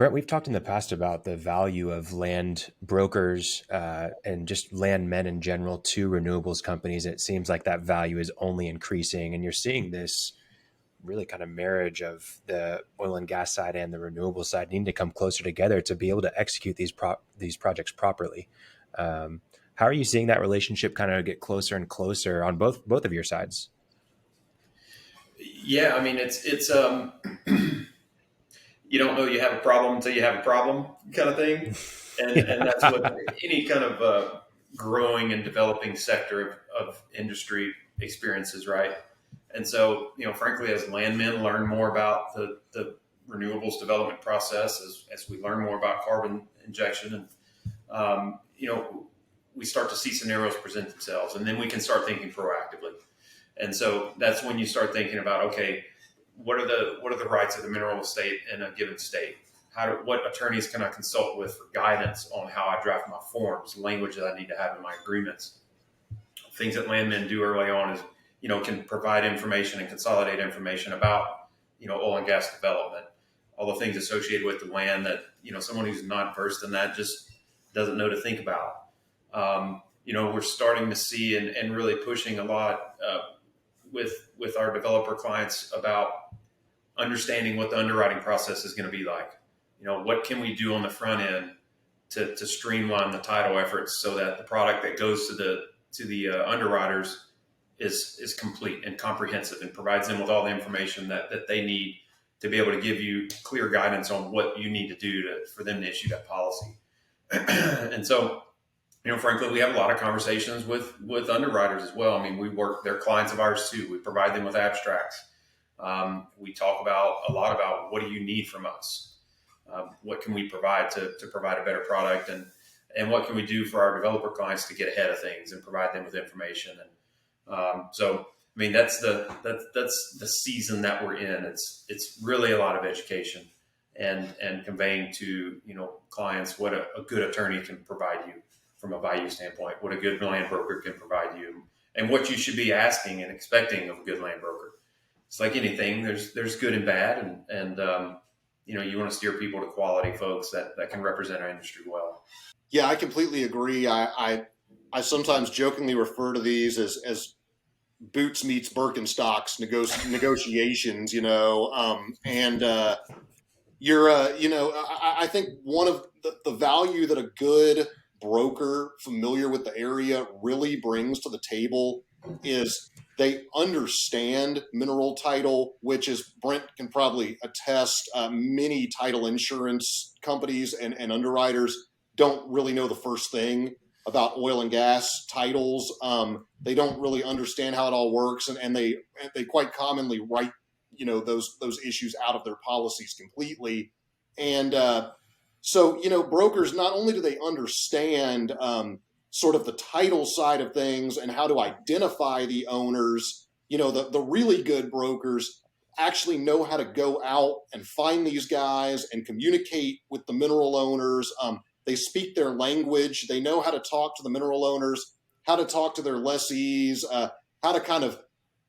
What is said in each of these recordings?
Brent, we've talked in the past about the value of land brokers and just land men in general to renewables companies. It seems like that value is only increasing, and you're seeing this really kind of marriage of the oil and gas side and the renewable side needing to come closer together to be able to execute these projects properly. How are you seeing that relationship kind of get closer and closer on both of your sides? Yeah, I mean, it's you don't know you have a problem until you have a problem kind of thing, and that's Yeah. what any kind of growing and developing sector of industry experiences, right? And so, frankly, as landmen learn more about the renewables development process, as we learn more about carbon injection, and we start to see scenarios present themselves, and then we can start thinking proactively. And so that's when you start thinking about, okay, what are the rights of the mineral estate in a given state? What attorneys can I consult with for guidance on how I draft my forms, language that I need to have in my agreements? Things that landmen do early on is, can provide information and consolidate information about, oil and gas development, all the things associated with the land that, someone who's not versed in that just doesn't know to think about. We're starting to see and really pushing a lot with our developer clients about understanding what the underwriting process is going to be like. What can we do on the front end to streamline the title efforts so that the product that goes to the underwriters is complete and comprehensive and provides them with all the information that they need to be able to give you clear guidance on what you need to do for them to issue that policy. And so, frankly, we have a lot of conversations with underwriters as well. I mean, they're clients of ours too. We provide them with abstracts. We talk a lot about what do you need from us? What can we provide to provide a better product, and what can we do for our developer clients to get ahead of things and provide them with information. And so, I mean, that's the season that we're in. It's really a lot of education and conveying to clients what a good attorney can provide you from a value standpoint, what a good land broker can provide you, and what you should be asking and expecting of a good land broker. It's like anything. There's good and bad, and you want to steer people to quality folks that can represent our industry well. Yeah, I completely agree. I sometimes jokingly refer to these as Boots meets Birkenstocks negotiations, and I think one of the value that a good broker familiar with the area really brings to the table is they understand mineral title, which, as Brent can probably attest, many title insurance companies and underwriters don't really know the first thing about oil and gas titles. They don't really understand how it all works, and they quite commonly write those issues out of their policies completely. And so brokers, not only do they understand sort of the title side of things and how to identify the owners, the really good brokers actually know how to go out and find these guys and communicate with the mineral owners. They speak their language. They know how to talk to the mineral owners, how to talk to their lessees, how to kind of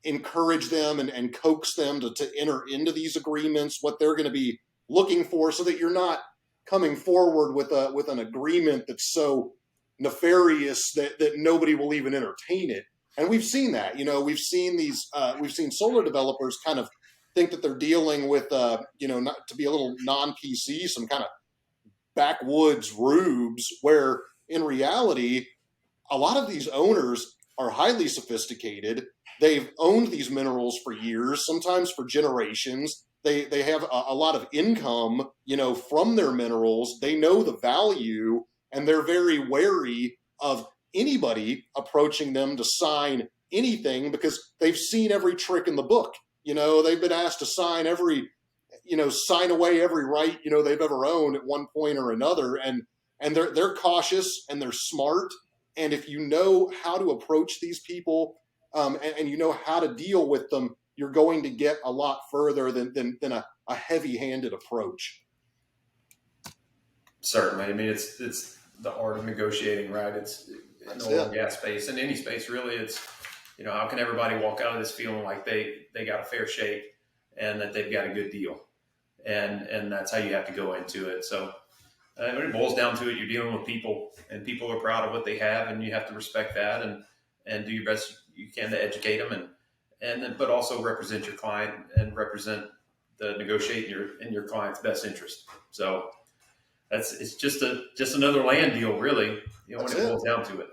encourage them and coax them to enter into these agreements, what they're going to be looking for, so that you're not coming forward with an agreement that's so nefarious that nobody will even entertain it. And we've seen that. We've seen solar developers kind of think that they're dealing with not to be a little non-PC, some kind of backwoods rubes, where in reality a lot of these owners are highly sophisticated. They've owned these minerals for years, sometimes for generations. They have a lot of income, from their minerals. They know the value, and they're very wary of anybody approaching them to sign anything, because they've seen every trick in the book. They've been asked to sign sign away every right, they've ever owned at one point or another. And they're cautious and they're smart. And if you know how to approach these people, and you know how to deal with them, you're going to get a lot further than a heavy-handed approach. Certainly. I mean, it's the art of negotiating, right? It's in the oil and gas space, in any space, really. It's, how can everybody walk out of this feeling like they got a fair shake and that they've got a good deal? and that's how you have to go into it. So when it boils down to it, you're dealing with people, and people are proud of what they have, and you have to respect that and do your best you can to educate them, but also represent your client and represent the negotiate in your client's best interest. So it's just another land deal, really, when it boils down to it.